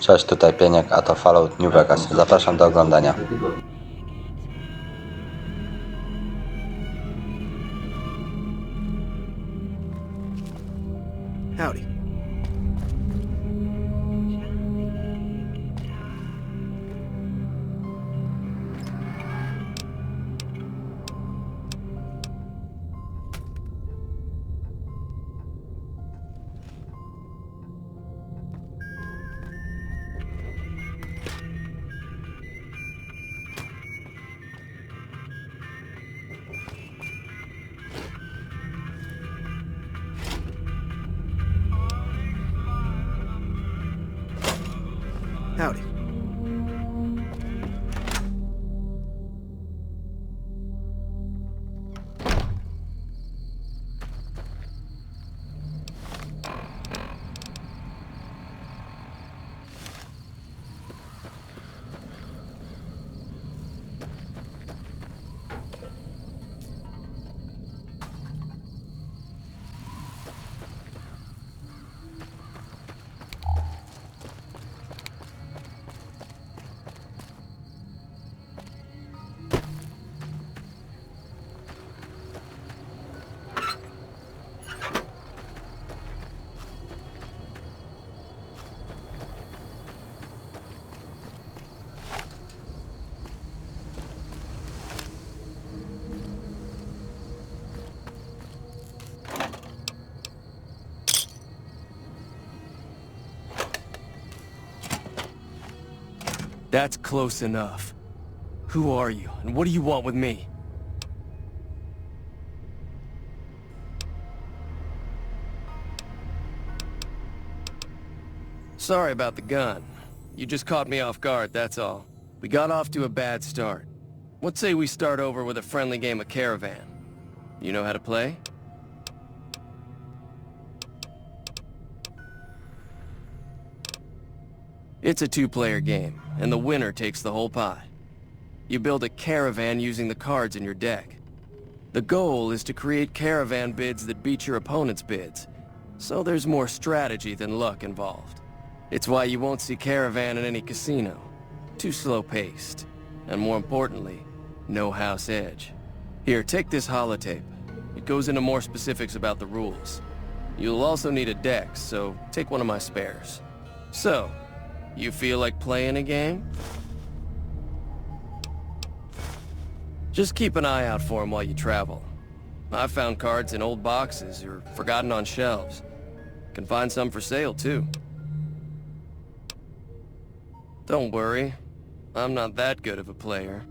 Cześć, tutaj Pieniek, a to Fallout New Vegas. Zapraszam do oglądania. Howdy. Howdy. That's close enough. Who are you, and what do you want with me? Sorry about the gun. You just caught me off guard, that's all. We got off to a bad start. What say we start over with a friendly game of Caravan? You know how to play? It's a two-player game, and the winner takes the whole pot. You build a caravan using the cards in your deck. The goal is to create caravan bids that beat your opponent's bids, so there's more strategy than luck involved. It's why you won't see caravan in any casino. Too slow-paced, and more importantly, no house edge. Here, take this holotape. It goes into more specifics about the rules. You'll also need a deck, so take one of my spares. So, you feel like playing a game? Just keep an eye out for them while you travel. I've found cards in old boxes or forgotten on shelves. Can find some for sale, too. Don't worry. I'm not that good of a player.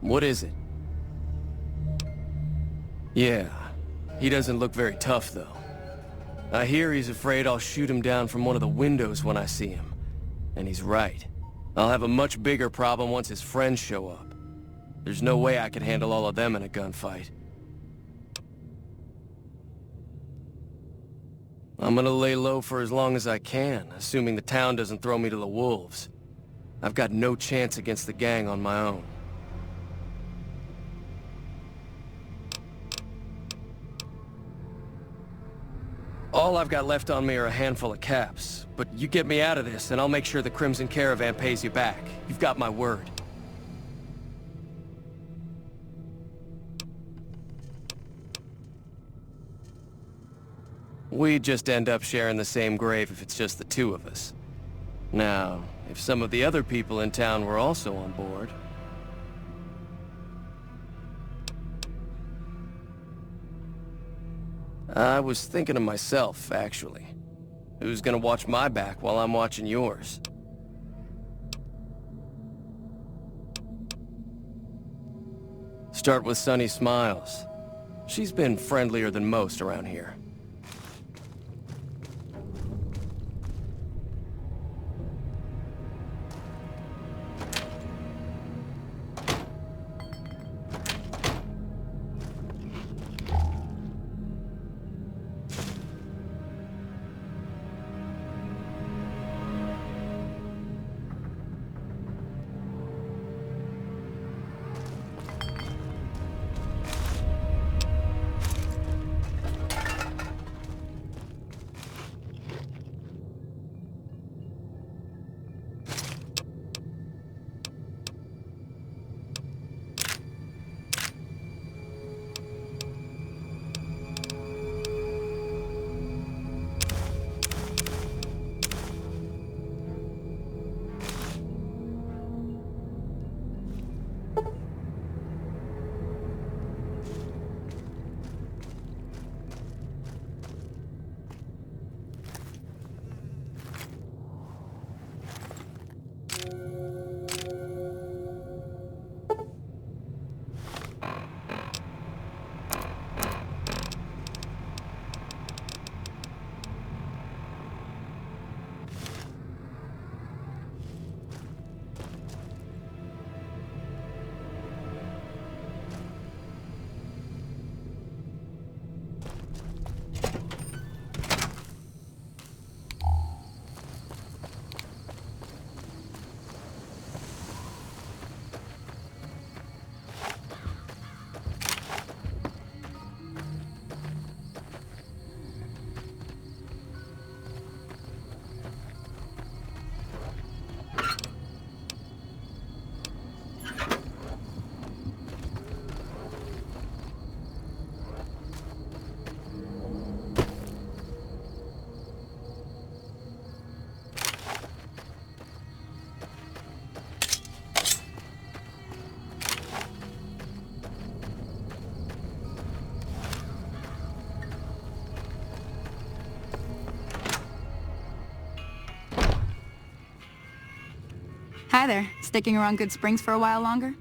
What is it? Yeah. He doesn't look very tough, though. I hear he's afraid I'll shoot him down from one of the windows when I see him. And he's right. I'll have a much bigger problem once his friends show up. There's no way I could handle all of them in a gunfight. I'm gonna lay low for as long as I can, assuming the town doesn't throw me to the wolves. I've got no chance against the gang on my own. All I've got left on me are a handful of caps, but you get me out of this and I'll make sure the Crimson Caravan pays you back. You've got my word. We'd just end up sharing the same grave if it's just the two of us. Now, if some of the other people in town were also on board... I was thinking of myself, actually. Who's gonna watch my back while I'm watching yours? Start with Sunny Smiles. She's been friendlier than most around here. Hi there. Sticking around Good Springs for a while longer?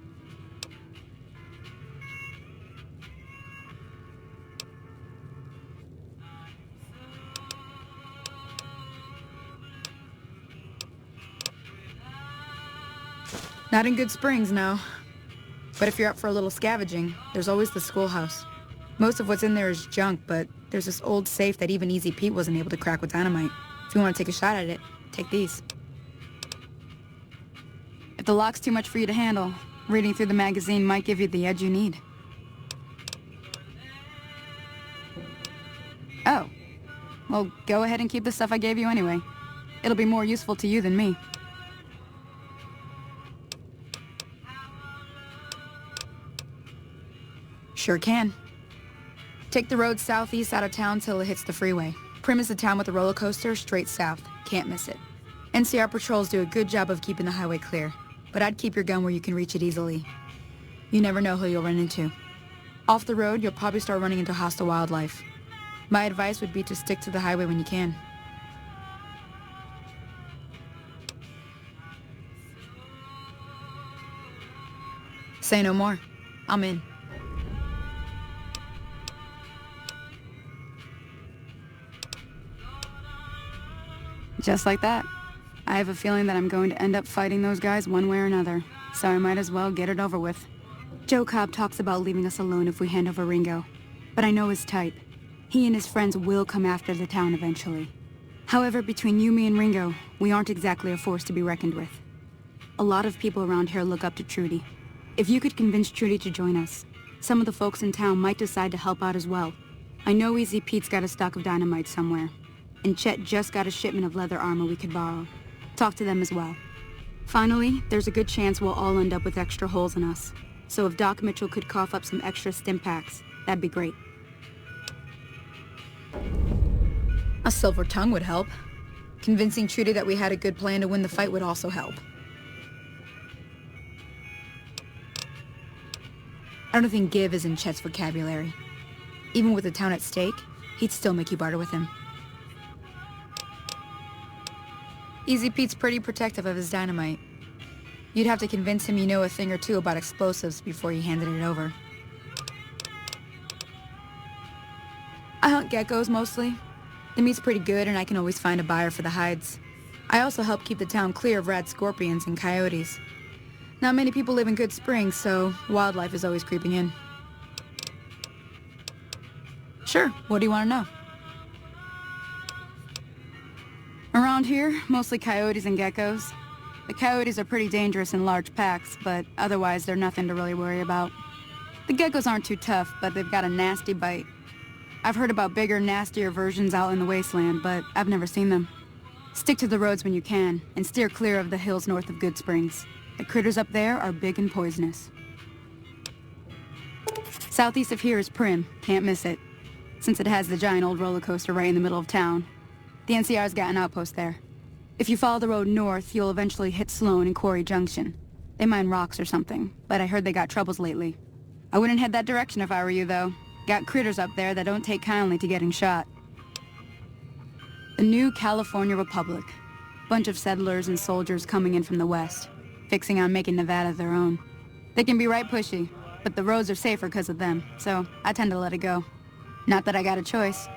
Not in Good Springs, no. But if you're up for a little scavenging, there's always the schoolhouse. Most of what's in there is junk, but there's this old safe that even Easy Pete wasn't able to crack with dynamite. If you want to take a shot at it, take these. If the lock's too much for you to handle, reading through the magazine might give you the edge you need. Oh. Well, go ahead and keep the stuff I gave you anyway. It'll be more useful to you than me. Sure can. Take the road southeast out of town till it hits the freeway. Primm is the town with the roller coaster straight south. Can't miss it. NCR patrols do a good job of keeping the highway clear, but I'd keep your gun where you can reach it easily. You never know who you'll run into. Off the road, you'll probably start running into hostile wildlife. My advice would be to stick to the highway when you can. Say no more. I'm in. Just like that. I have a feeling that I'm going to end up fighting those guys one way or another, so I might as well get it over with. Joe Cobb talks about leaving us alone if we hand over Ringo, but I know his type. He and his friends will come after the town eventually. However, between you, me, and Ringo, we aren't exactly a force to be reckoned with. A lot of people around here look up to Trudy. If you could convince Trudy to join us, some of the folks in town might decide to help out as well. I know Easy Pete's got a stock of dynamite somewhere, and Chet just got a shipment of leather armor we could borrow. Talk to them as well. Finally, there's a good chance we'll all end up with extra holes in us. So if Doc Mitchell could cough up some extra stim packs, that'd be great. A silver tongue would help. Convincing Trudy that we had a good plan to win the fight would also help. I don't think give is in Chet's vocabulary. Even with the town at stake, he'd still make you barter with him. Easy Pete's pretty protective of his dynamite. You'd have to convince him you know a thing or two about explosives before you handed it over. I hunt geckos mostly. The meat's pretty good and I can always find a buyer for the hides. I also help keep the town clear of rat scorpions and coyotes. Not many people live in Good Springs, so wildlife is always creeping in. Sure, what do you want to know? Around here, mostly coyotes and geckos. The coyotes are pretty dangerous in large packs, but otherwise they're nothing to really worry about. The geckos aren't too tough, but they've got a nasty bite. I've heard about bigger, nastier versions out in the wasteland, but I've never seen them. Stick to the roads when you can, and steer clear of the hills north of Good Springs. The critters up there are big and poisonous. Southeast of here is Primm. Can't miss it. Since it has the giant old roller coaster right in the middle of town. The NCR's got an outpost there. If you follow the road north, you'll eventually hit Sloan and Quarry Junction. They mine rocks or something, but I heard they got troubles lately. I wouldn't head that direction if I were you, though. Got critters up there that don't take kindly to getting shot. The new California Republic. Bunch of settlers and soldiers coming in from the west, fixing on making Nevada their own. They can be right pushy, but the roads are safer because of them, so I tend to let it go. Not that I got a choice.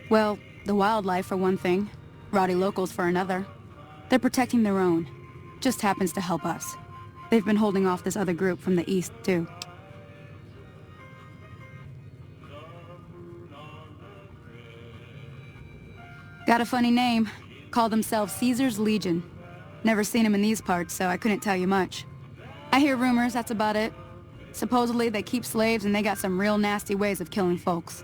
Well, the wildlife for one thing, rowdy locals for another. They're protecting their own. Just happens to help us. They've been holding off this other group from the east, too. Got a funny name. Call themselves Caesar's Legion. Never seen them in these parts, so I couldn't tell you much. I hear rumors, that's about it. Supposedly they keep slaves and they got some real nasty ways of killing folks.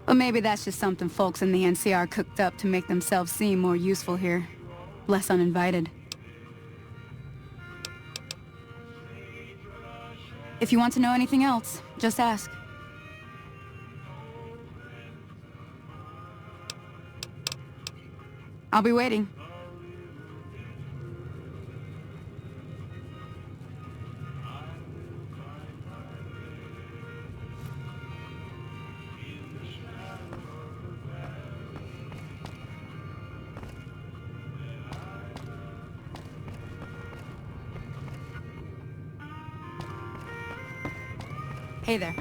But maybe that's just something folks in the NCR cooked up to make themselves seem more useful here. Less uninvited. If you want to know anything else, just ask. I'll be waiting. Hey there.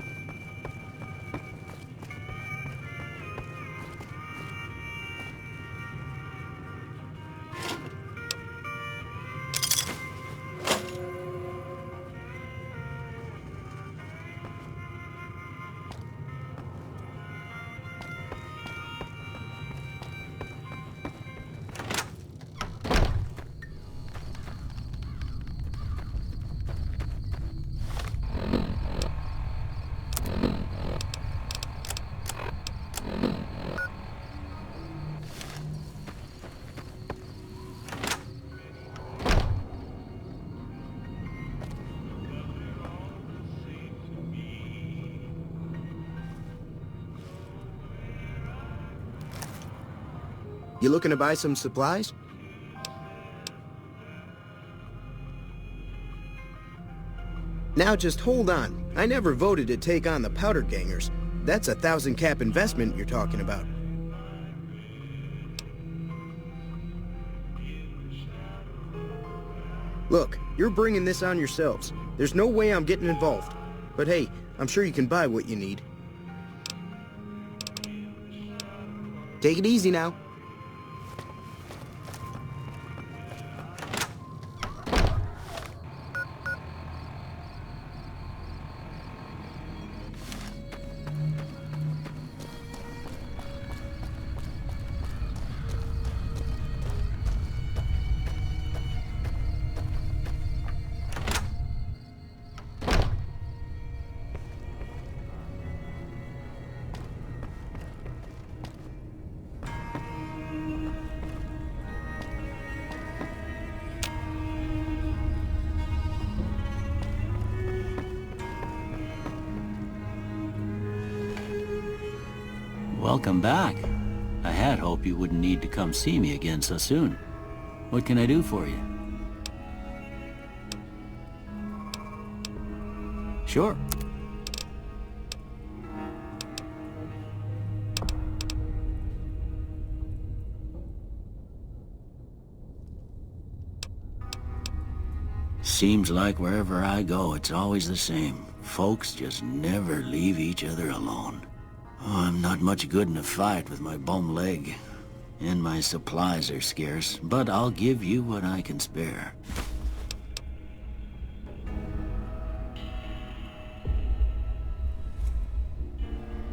You looking to buy some supplies? Now just hold on. I never voted to take on the Powder Gangers. That's a 1,000 cap investment you're talking about. Look, you're bringing this on yourselves. There's no way I'm getting involved. But hey, I'm sure you can buy what you need. Take it easy now. Welcome back. I had hoped you wouldn't need to come see me again so soon. What can I do for you? Sure. Seems like wherever I go, it's always the same. Folks just never leave each other alone. Oh, I'm not much good in a fight with my bum leg. And my supplies are scarce, but I'll give you what I can spare.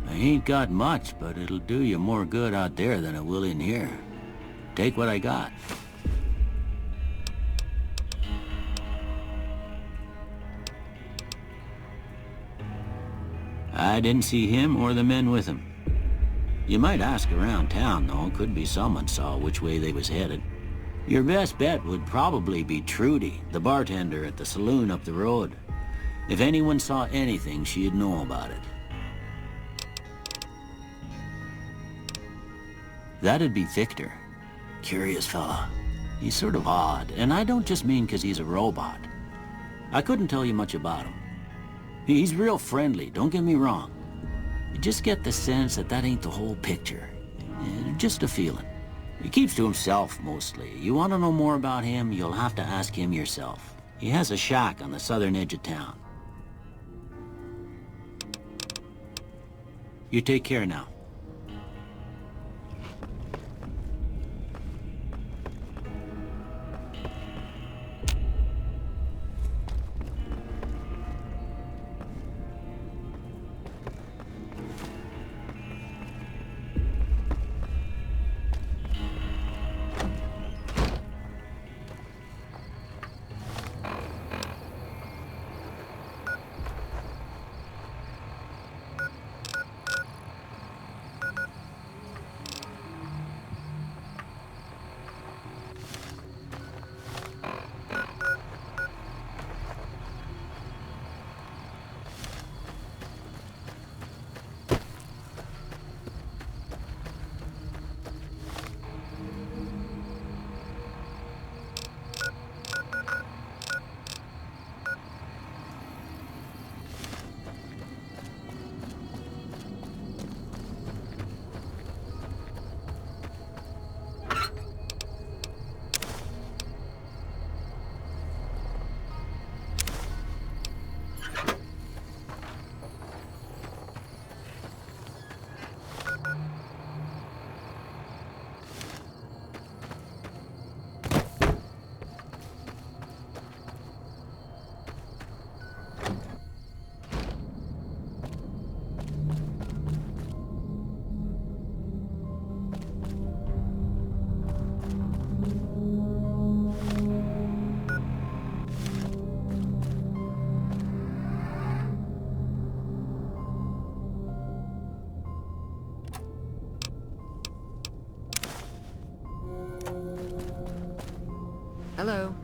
I ain't got much, but it'll do you more good out there than it will in here. Take what I got. I didn't see him or the men with him. You might ask around town, though. Could be someone saw which way they was headed. Your best bet would probably be Trudy, the bartender at the saloon up the road. If anyone saw anything, she'd know about it. That'd be Victor. Curious fella. He's sort of odd, and I don't just mean 'cause he's a robot. I couldn't tell you much about him. He's real friendly, don't get me wrong. You just get the sense that that ain't the whole picture. Just a feeling. He keeps to himself, mostly. You want to know more about him, you'll have to ask him yourself. He has a shack on the southern edge of town. You take care now. Hello.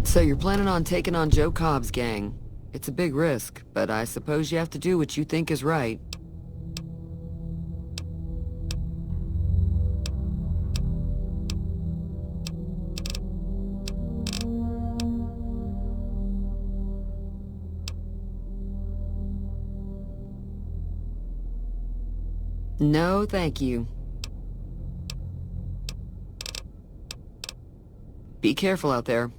So you're planning on taking on Joe Cobb's gang. It's a big risk, but I suppose you have to do what you think is right. No, thank you. Be careful out there.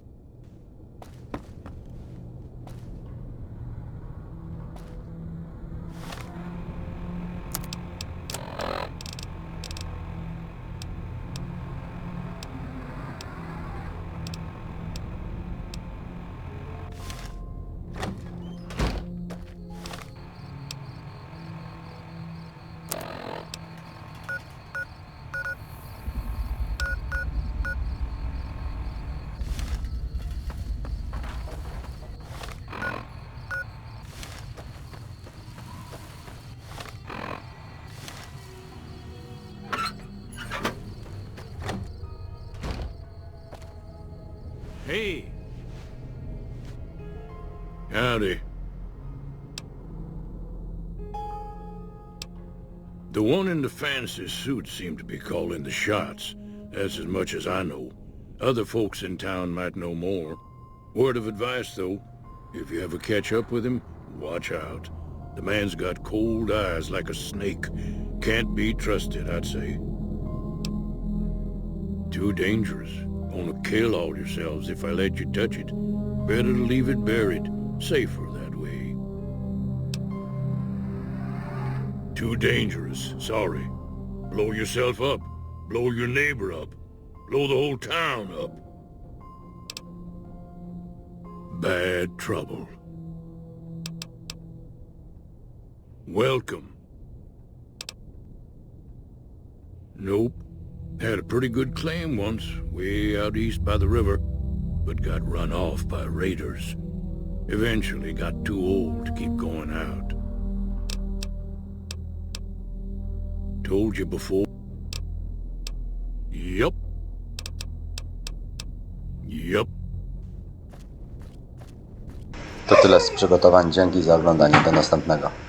Hey. Howdy. The one in the fancy suit seemed to be calling the shots. That's as much as I know. Other folks in town might know more. Word of advice, though. If you ever catch up with him, watch out. The man's got cold eyes like a snake. Can't be trusted, I'd say. Too dangerous. Gonna kill all yourselves if I let you touch it. Better to leave it buried. Safer that way. Too dangerous. Sorry. Blow yourself up. Blow your neighbor up. Blow the whole town up. Bad trouble. Welcome. Nope. Had a pretty good claim once, way out east by the river, but got run off by raiders. Eventually got too old to keep going out. Told you before? Yup. Yup. To tyle z przygotowań. Dzięki za oglądanie. Do następnego.